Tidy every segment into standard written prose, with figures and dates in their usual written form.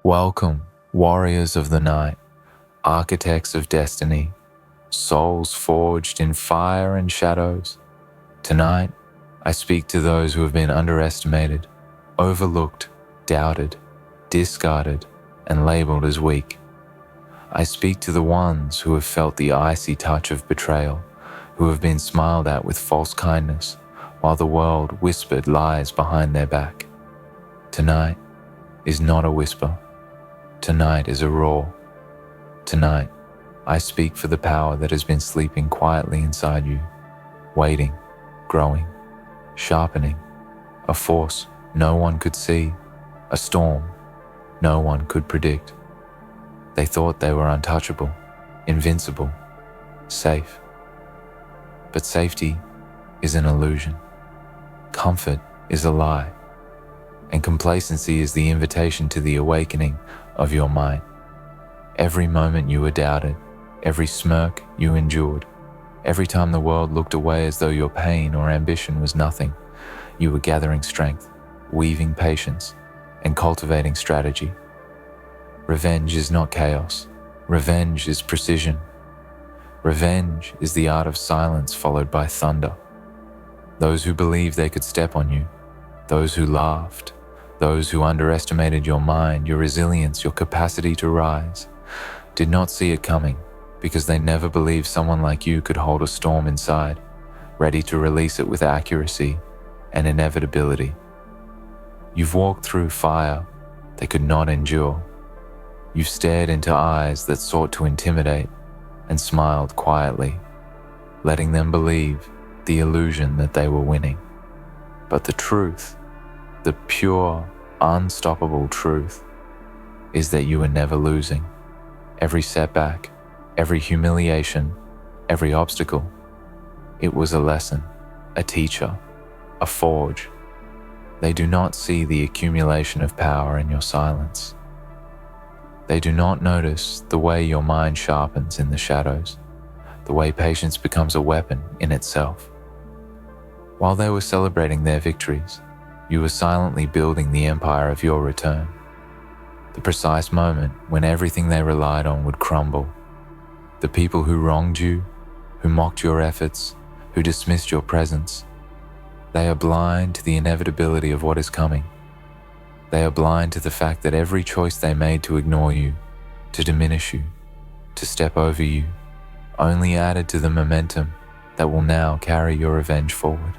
Welcome, warriors of the night, architects of destiny, souls forged in fire and shadows. Tonight, I speak to those who have been underestimated, overlooked, doubted, discarded, and labeled as weak. I speak to the ones who have felt the icy touch of betrayal, who have been smiled at with false kindness, while the world whispered lies behind their back. Tonight is not a whisper. Tonight is a roar. Tonight, I speak for the power that has been sleeping quietly inside you, waiting, growing, sharpening, a force no one could see, a storm no one could predict. They thought they were untouchable, invincible, safe. But safety is an illusion. Comfort is a lie. And complacency is the invitation to the awakening of your might. Every moment you were doubted, every smirk you endured, every time the world looked away as though your pain or ambition was nothing, you were gathering strength, weaving patience, and cultivating strategy. Revenge is not chaos. Revenge is precision. Revenge is the art of silence followed by thunder. Those who believed they could step on you, those who laughed, those who underestimated your mind, your resilience, your capacity to rise, did not see it coming because they never believed someone like you could hold a storm inside, ready to release it with accuracy and inevitability. You've walked through fire they could not endure. You've stared into eyes that sought to intimidate and smiled quietly, letting them believe the illusion that they were winning. But the truth, the pure, unstoppable truth, is that you were never losing. Every setback, every humiliation, every obstacle, it was a lesson, a teacher, a forge. They do not see the accumulation of power in your silence. They do not notice the way your mind sharpens in the shadows, the way patience becomes a weapon in itself. While they were celebrating their victories, you were silently building the empire of your return. The precise moment when everything they relied on would crumble. The people who wronged you, who mocked your efforts, who dismissed your presence, they are blind to the inevitability of what is coming. They are blind to the fact that every choice they made to ignore you, to diminish you, to step over you, only added to the momentum that will now carry your revenge forward.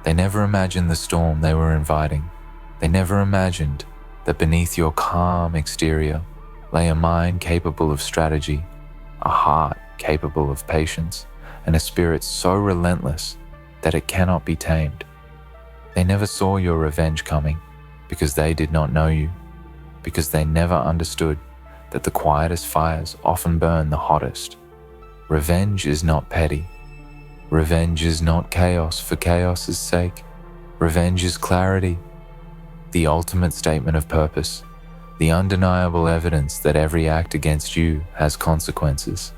They never imagined the storm they were inviting. They never imagined that beneath your calm exterior lay a mind capable of strategy, a heart capable of patience, and a spirit so relentless that it cannot be tamed. They never saw your revenge coming because they did not know you, because they never understood that the quietest fires often burn the hottest. Revenge is not petty. Revenge is not chaos for chaos's sake. Revenge is clarity, the ultimate statement of purpose, the undeniable evidence that every act against you has consequences.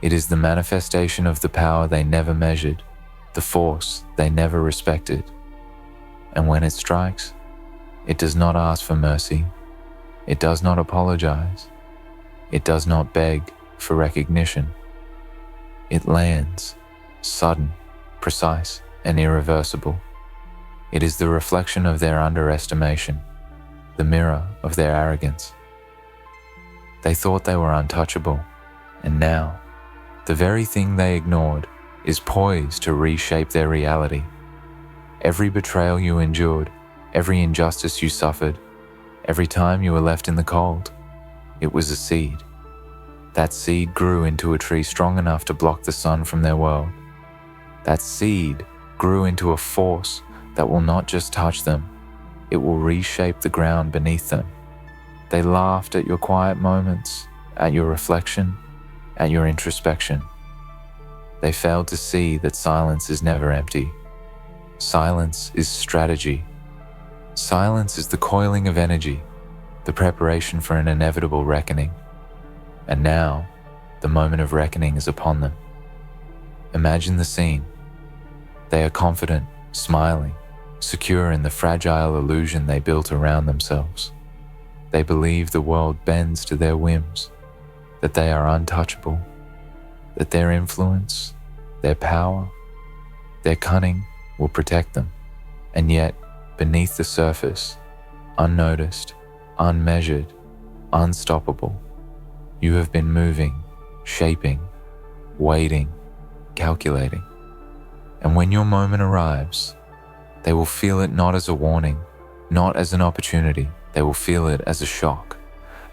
It is the manifestation of the power they never measured, the force they never respected. And when it strikes, it does not ask for mercy. It does not apologize. It does not beg for recognition. It lands, sudden, precise, and irreversible. It is the reflection of their underestimation, the mirror of their arrogance. They thought they were untouchable, and now, the very thing they ignored is poised to reshape their reality. Every betrayal you endured, every injustice you suffered, every time you were left in the cold, it was a seed. That seed grew into a tree strong enough to block the sun from their world. That seed grew into a force that will not just touch them, it will reshape the ground beneath them. They laughed at your quiet moments, at your reflection, at your introspection. They failed to see that silence is never empty. Silence is strategy. Silence is the coiling of energy, the preparation for an inevitable reckoning. And now, the moment of reckoning is upon them. Imagine the scene. They are confident, smiling, secure in the fragile illusion they built around themselves. They believe the world bends to their whims, that they are untouchable, that their influence, their power, their cunning will protect them. And yet, beneath the surface, unnoticed, unmeasured, unstoppable, you have been moving, shaping, waiting, calculating. And when your moment arrives, they will feel it not as a warning, not as an opportunity. They will feel it as a shock,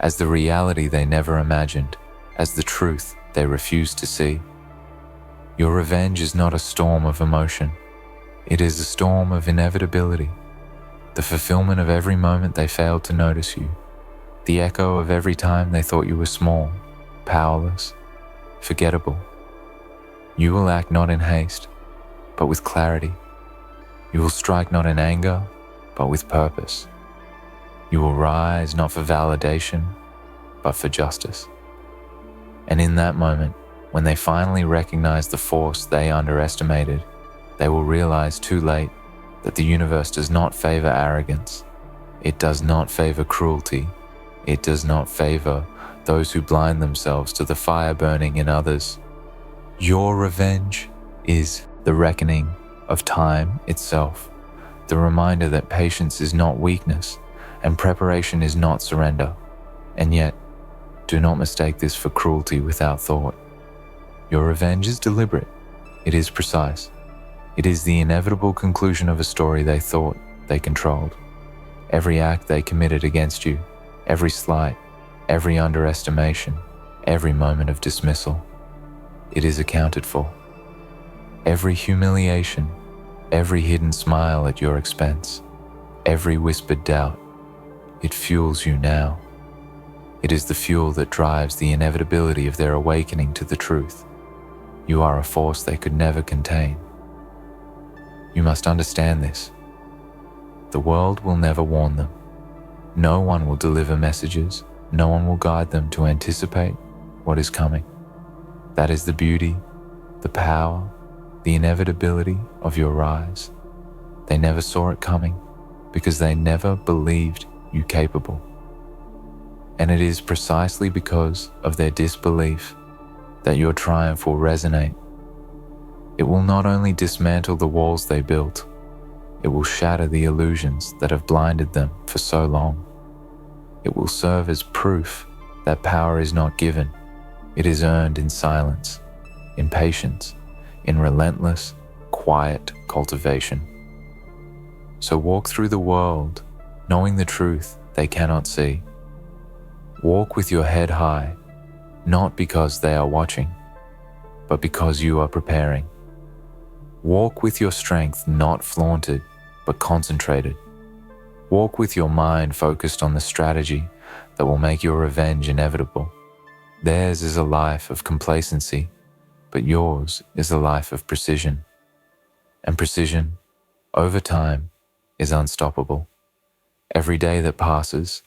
as the reality they never imagined, as the truth they refused to see. Your revenge is not a storm of emotion. It is a storm of inevitability, the fulfillment of every moment they failed to notice you, the echo of every time they thought you were small, powerless, forgettable. You will act not in haste, but with clarity. You will strike not in anger, but with purpose. You will rise not for validation, but for justice. And in that moment, when they finally recognize the force they underestimated, they will realize too late that the universe does not favor arrogance. It does not favor cruelty. It does not favor those who blind themselves to the fire burning in others. Your revenge is the reckoning of time itself, the reminder that patience is not weakness and preparation is not surrender. And yet, do not mistake this for cruelty without thought. Your revenge is deliberate. It is precise. It is the inevitable conclusion of a story they thought they controlled. Every act they committed against you, every slight, every underestimation, every moment of dismissal, it is accounted for. Every humiliation, every hidden smile at your expense, every whispered doubt, it fuels you now. It is the fuel that drives the inevitability of their awakening to the truth. You are a force they could never contain. You must understand this. The world will never warn them. No one will deliver messages. No one will guide them to anticipate what is coming. That is the beauty, the power, the inevitability of your rise. They never saw it coming because they never believed you capable. And it is precisely because of their disbelief that your triumph will resonate. It will not only dismantle the walls they built, it will shatter the illusions that have blinded them for so long. It will serve as proof that power is not given. It is earned in silence, in patience, in relentless, quiet cultivation. So walk through the world knowing the truth they cannot see. Walk with your head high, not because they are watching, but because you are preparing. Walk with your strength not flaunted, but concentrated. Walk with your mind focused on the strategy that will make your revenge inevitable. Theirs is a life of complacency, but yours is a life of precision. And precision, over time, is unstoppable. Every day that passes,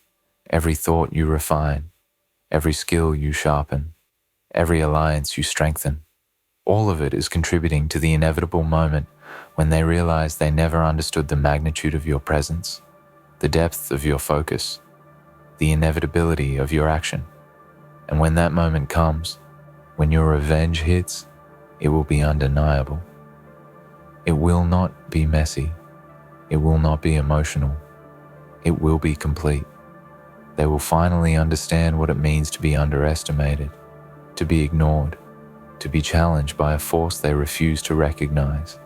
every thought you refine, every skill you sharpen, every alliance you strengthen, all of it is contributing to the inevitable moment when they realize they never understood the magnitude of your presence, the depth of your focus, the inevitability of your action. And when that moment comes, when your revenge hits, it will be undeniable. It will not be messy. It will not be emotional. It will be complete. They will finally understand what it means to be underestimated, to be ignored, to be challenged by a force they refuse to recognize.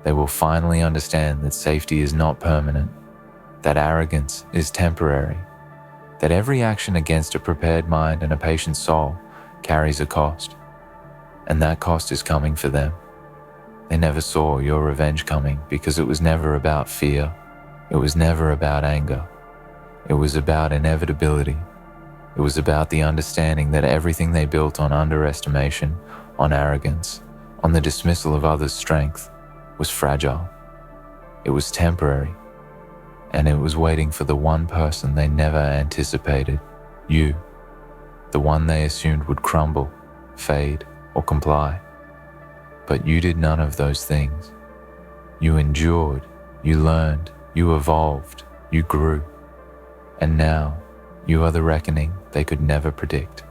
They will finally understand that safety is not permanent, that arrogance is temporary, that every action against a prepared mind and a patient soul carries a cost, and that cost is coming for them. They never saw your revenge coming because it was never about fear. It was never about anger. It was about inevitability. It was about the understanding that everything they built on underestimation, on arrogance, on the dismissal of others' strength was fragile. It was temporary, and it was waiting for the one person they never anticipated, you, the one they assumed would crumble, fade, or comply. But you did none of those things. You endured, you learned, you evolved, you grew. And now, you are the reckoning they could never predict.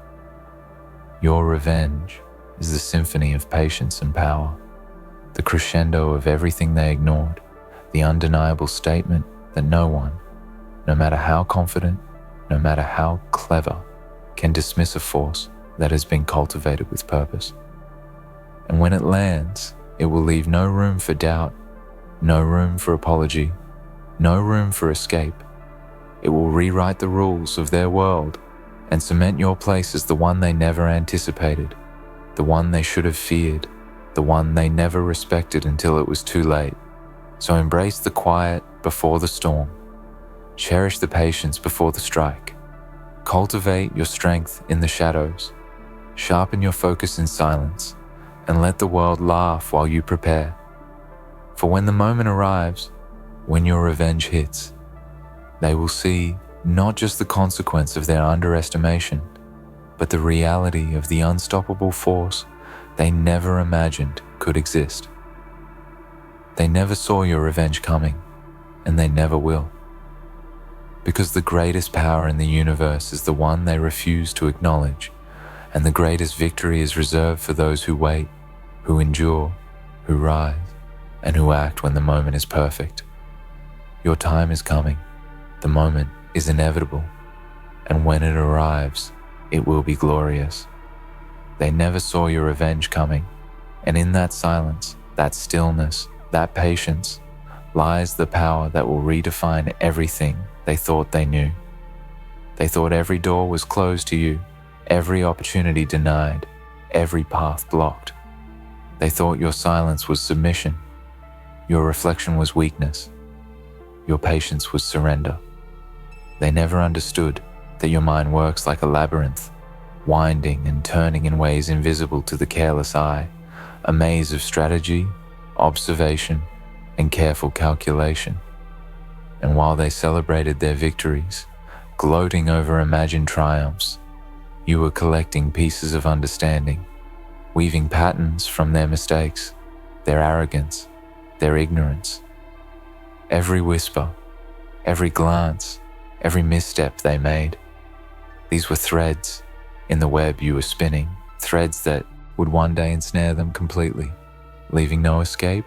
Your revenge is the symphony of patience and power, the crescendo of everything they ignored, the undeniable statement that no one, no matter how confident, no matter how clever, can dismiss a force that has been cultivated with purpose. And when it lands, it will leave no room for doubt, no room for apology, no room for escape. It will rewrite the rules of their world and cement your place as the one they never anticipated, the one they should have feared, the one they never respected until it was too late. So embrace the quiet before the storm. Cherish the patience before the strike. Cultivate your strength in the shadows. Sharpen your focus in silence, and let the world laugh while you prepare. For when the moment arrives, when your revenge hits, they will see not just the consequence of their underestimation, but the reality of the unstoppable force they never imagined could exist. They never saw your revenge coming, and they never will. Because the greatest power in the universe is the one they refuse to acknowledge, and the greatest victory is reserved for those who wait, who endure, who rise, and who act when the moment is perfect. Your time is coming. The moment is inevitable, and when it arrives, it will be glorious. They never saw your revenge coming, and in that silence, that stillness, that patience, lies the power that will redefine everything they thought they knew. They thought every door was closed to you, every opportunity denied, every path blocked. They thought your silence was submission, your reflection was weakness, your patience was surrender. They never understood that your mind works like a labyrinth, winding and turning in ways invisible to the careless eye, a maze of strategy, observation, and careful calculation. And while they celebrated their victories, gloating over imagined triumphs, you were collecting pieces of understanding, weaving patterns from their mistakes, their arrogance, their ignorance. Every whisper, every glance, every misstep they made, these were threads in the web you were spinning, threads that would one day ensnare them completely, leaving no escape,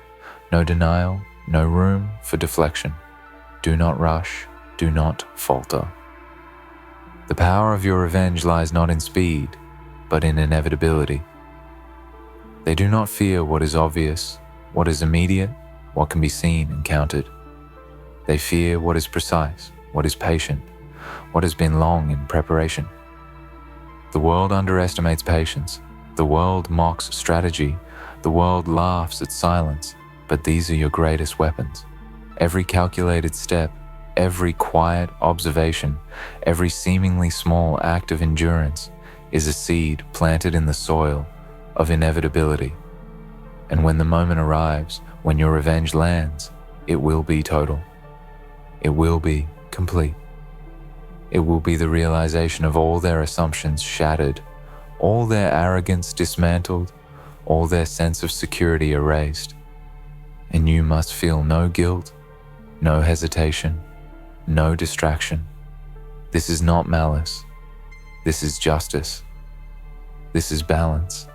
no denial, no room for deflection. Do not rush, do not falter. The power of your revenge lies not in speed, but in inevitability. They do not fear what is obvious, what is immediate, what can be seen and counted. They fear what is precise, what is patient, what has been long in preparation. The world underestimates patience. The world mocks strategy. The world laughs at silence. But these are your greatest weapons. Every calculated step, every quiet observation, every seemingly small act of endurance is a seed planted in the soil of inevitability. And when the moment arrives, when your revenge lands, it will be total. It will be complete. It will be the realization of all their assumptions shattered, all their arrogance dismantled, all their sense of security erased. And you must feel no guilt, no hesitation, no distraction. This is not malice. This is justice. This is balance.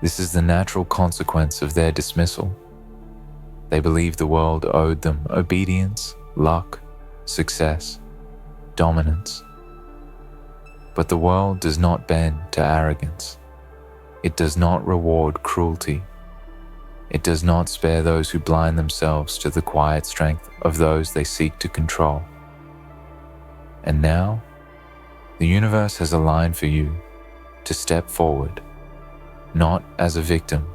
This is the natural consequence of their dismissal. They believed the world owed them obedience, luck, success, dominance. But the world does not bend to arrogance. It does not reward cruelty. It does not spare those who blind themselves to the quiet strength of those they seek to control. And now, the universe has a line for you to step forward, not as a victim,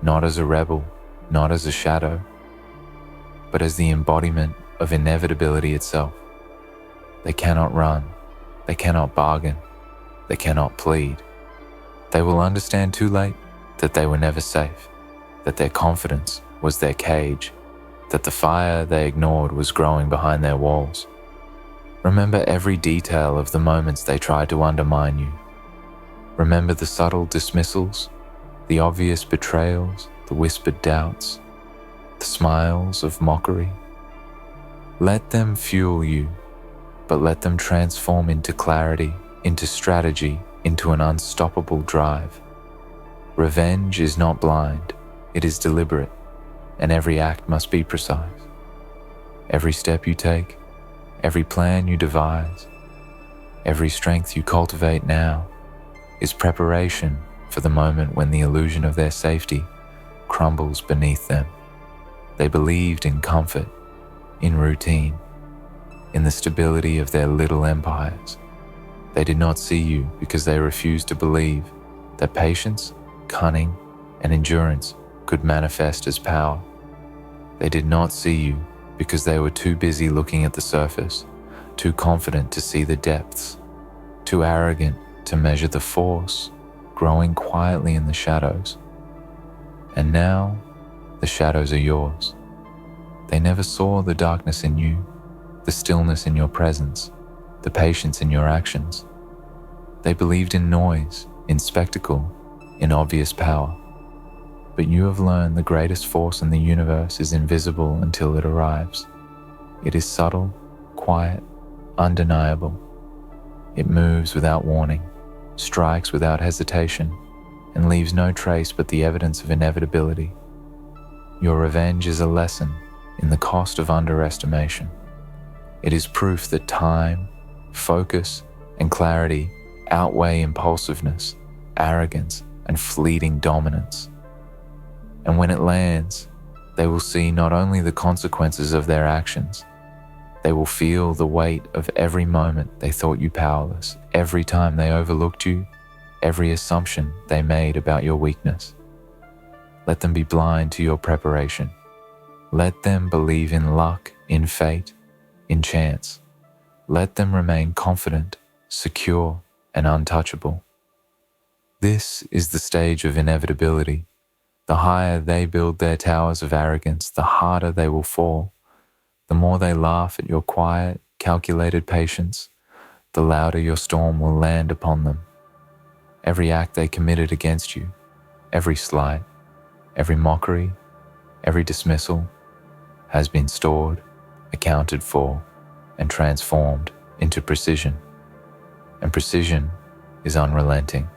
not as a rebel, not as a shadow, but as the embodiment of inevitability itself. They cannot run, they cannot bargain, they cannot plead. They will understand too late that they were never safe, that their confidence was their cage, that the fire they ignored was growing behind their walls. Remember every detail of the moments they tried to undermine you. Remember the subtle dismissals, the obvious betrayals, the whispered doubts, the smiles of mockery. Let them fuel you, but let them transform into clarity, into strategy, into an unstoppable drive. Revenge is not blind, it is deliberate, and every act must be precise. Every step you take, every plan you devise, every strength you cultivate now is preparation for the moment when the illusion of their safety crumbles beneath them. They believed in comfort, in routine, in the stability of their little empires. They did not see you because they refused to believe that patience, cunning, and endurance could manifest as power. They did not see you because they were too busy looking at the surface, too confident to see the depths, too arrogant to measure the force growing quietly in the shadows. And now, the shadows are yours. They never saw the darkness in you, the stillness in your presence, the patience in your actions. They believed in noise, in spectacle, in obvious power. But you have learned the greatest force in the universe is invisible until it arrives. It is subtle, quiet, undeniable. It moves without warning, strikes without hesitation, and leaves no trace but the evidence of inevitability. Your revenge is a lesson in the cost of underestimation. It is proof that time, focus, and clarity outweigh impulsiveness, arrogance, and fleeting dominance. And when it lands, they will see not only the consequences of their actions, they will feel the weight of every moment they thought you powerless, every time they overlooked you, every assumption they made about your weakness. Let them be blind to your preparation. Let them believe in luck, in fate, in chance. Let them remain confident, secure, and untouchable. This is the stage of inevitability. The higher they build their towers of arrogance, the harder they will fall. The more they laugh at your quiet, calculated patience, the louder your storm will land upon them. Every act they committed against you, every slight, every mockery, every dismissal, has been stored, accounted for, and transformed into precision. And precision is unrelenting.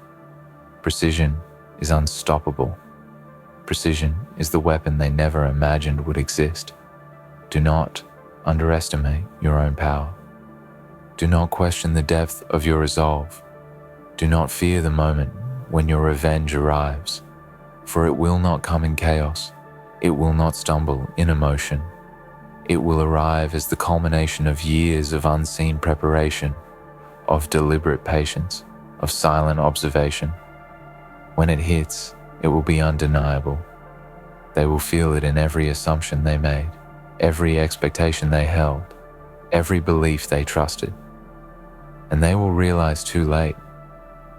Precision is unstoppable. Precision is the weapon they never imagined would exist. Do not underestimate your own power. Do not question the depth of your resolve. Do not fear the moment when your revenge arrives, for it will not come in chaos. It will not stumble in emotion. It will arrive as the culmination of years of unseen preparation, of deliberate patience, of silent observation. When it hits, it will be undeniable. They will feel it in every assumption they made, every expectation they held, every belief they trusted. And they will realize too late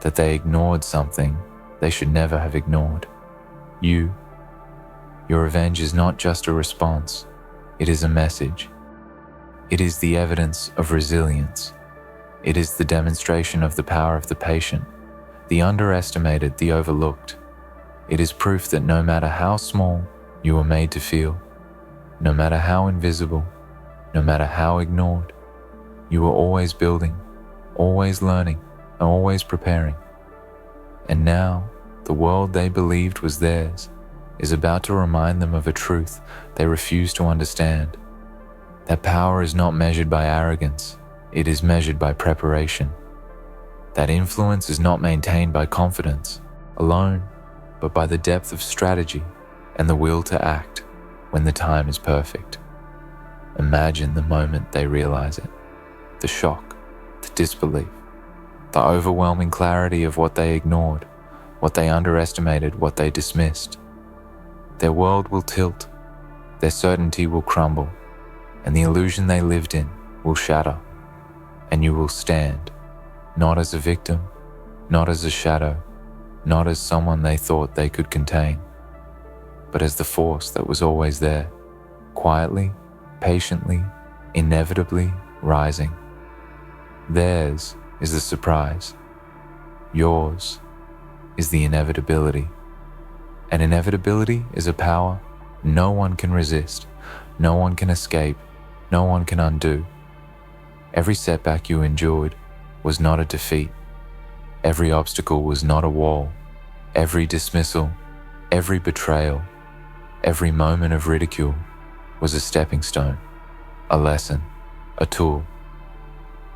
that they ignored something they should never have ignored. You. Your revenge is not just a response, it is a message. It is the evidence of resilience. It is the demonstration of the power of the patient, the underestimated, the overlooked. It is proof that no matter how small you were made to feel, no matter how invisible, no matter how ignored, you were always building, always learning, and always preparing. And now, the world they believed was theirs is about to remind them of a truth they refuse to understand. That power is not measured by arrogance, it is measured by preparation. That influence is not maintained by confidence alone, but by the depth of strategy and the will to act when the time is perfect. Imagine the moment they realize it, the shock, the disbelief, the overwhelming clarity of what they ignored, what they underestimated, what they dismissed. Their world will tilt, their certainty will crumble, and the illusion they lived in will shatter, and you will stand, not as a victim, not as a shadow, not as someone they thought they could contain, but as the force that was always there, quietly, patiently, inevitably rising. Theirs is the surprise. Yours is the inevitability. And inevitability is a power no one can resist, no one can escape, no one can undo. Every setback you endured was not a defeat. Every obstacle was not a wall. Every dismissal, every betrayal, every moment of ridicule was a stepping stone, a lesson, a tool.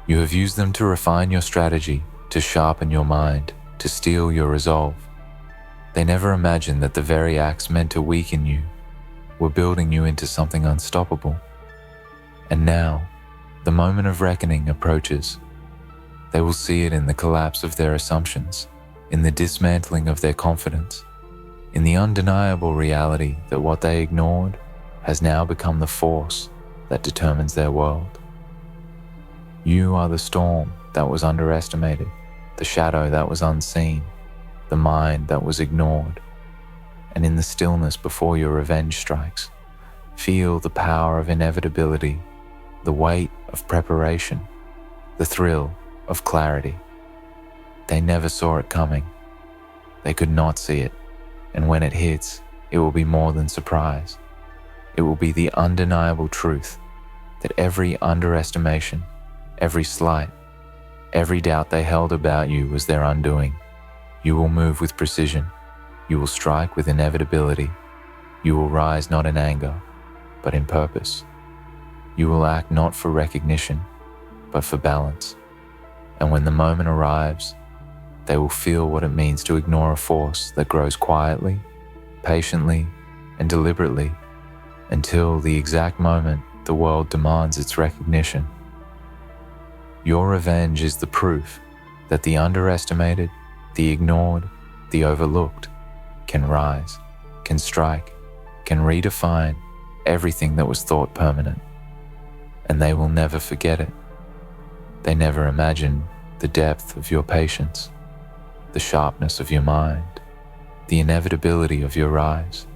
You have used them to refine your strategy, to sharpen your mind, to steel your resolve. They never imagined that the very acts meant to weaken you were building you into something unstoppable. And now, the moment of reckoning approaches. They will see it in the collapse of their assumptions, in the dismantling of their confidence, in the undeniable reality that what they ignored has now become the force that determines their world. You are the storm that was underestimated, the shadow that was unseen, the mind that was ignored. And in the stillness before your revenge strikes, feel the power of inevitability, the weight of preparation, the thrill of clarity. They never saw it coming. They could not see it. And when it hits, it will be more than surprise. It will be the undeniable truth that every underestimation, every slight, every doubt they held about you was their undoing. You will move with precision. You will strike with inevitability. You will rise not in anger, but in purpose. You will act not for recognition, but for balance. And when the moment arrives, they will feel what it means to ignore a force that grows quietly, patiently, and deliberately until the exact moment the world demands its recognition. Your revenge is the proof that the underestimated, the ignored, the overlooked can rise, can strike, can redefine everything that was thought permanent. And they will never forget it. They never imagined the depth of your patience, the sharpness of your mind, the inevitability of your rise.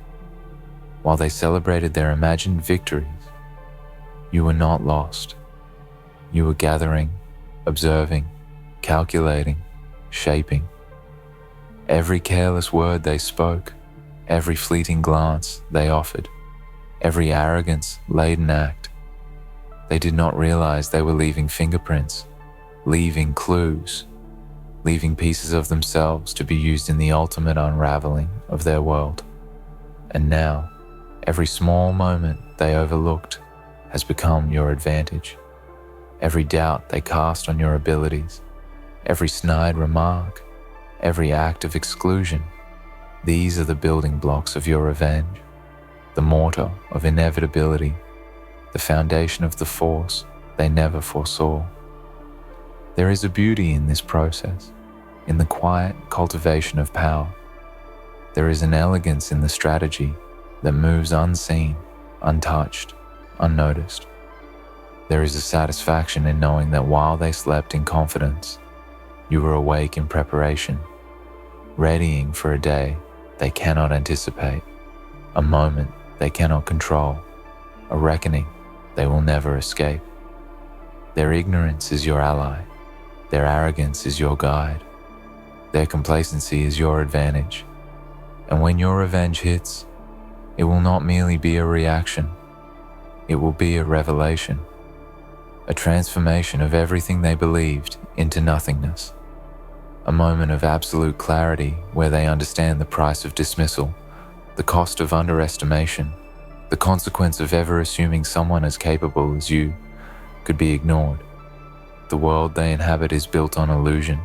While they celebrated their imagined victories, you were not lost. You were gathering, observing, calculating, shaping. Every careless word they spoke, every fleeting glance they offered, every arrogance-laden act, they did not realize they were leaving fingerprints, leaving clues, leaving pieces of themselves to be used in the ultimate unraveling of their world. And now, every small moment they overlooked has become your advantage. Every doubt they cast on your abilities, every snide remark, every act of exclusion, these are the building blocks of your revenge, the mortar of inevitability, the foundation of the force they never foresaw. There is a beauty in this process, in the quiet cultivation of power. There is an elegance in the strategy that moves unseen, untouched, unnoticed. There is a satisfaction in knowing that while they slept in confidence, you were awake in preparation, readying for a day they cannot anticipate, a moment they cannot control, a reckoning they will never escape. Their ignorance is your ally. Their arrogance is your guide. Their complacency is your advantage. And when your revenge hits, it will not merely be a reaction. It will be a revelation, a transformation of everything they believed into nothingness, a moment of absolute clarity where they understand the price of dismissal, the cost of underestimation, the consequence of ever assuming someone as capable as you could be ignored. The world they inhabit is built on illusion.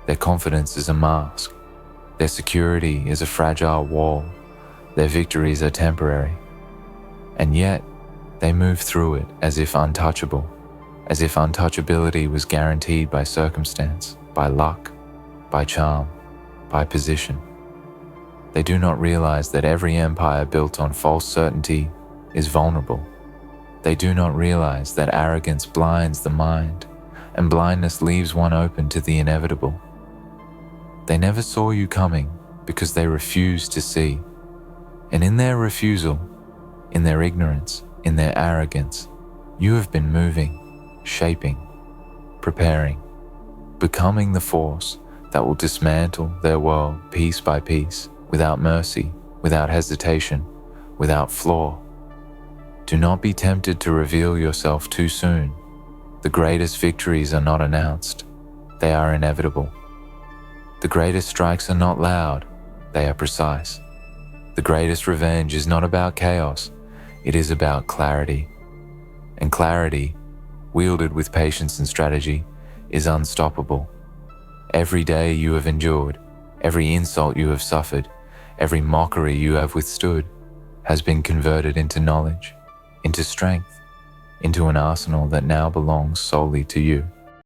Their confidence is a mask. Their security is a fragile wall. Their victories are temporary. And yet, they move through it as if untouchable, as if untouchability was guaranteed by circumstance, by luck, by charm, by position. They do not realize that every empire built on false certainty is vulnerable. They do not realize that arrogance blinds the mind, and blindness leaves one open to the inevitable. They never saw you coming because they refused to see. And in their refusal, in their ignorance, in their arrogance, you have been moving, shaping, preparing, becoming the force that will dismantle their world piece by piece, without mercy, without hesitation, without flaw. Do not be tempted to reveal yourself too soon. The greatest victories are not announced, they are inevitable. The greatest strikes are not loud, they are precise. The greatest revenge is not about chaos, it is about clarity. And clarity, wielded with patience and strategy, is unstoppable. Every day you have endured, every insult you have suffered, every mockery you have withstood, has been converted into knowledge, into strength, into an arsenal that now belongs solely to you.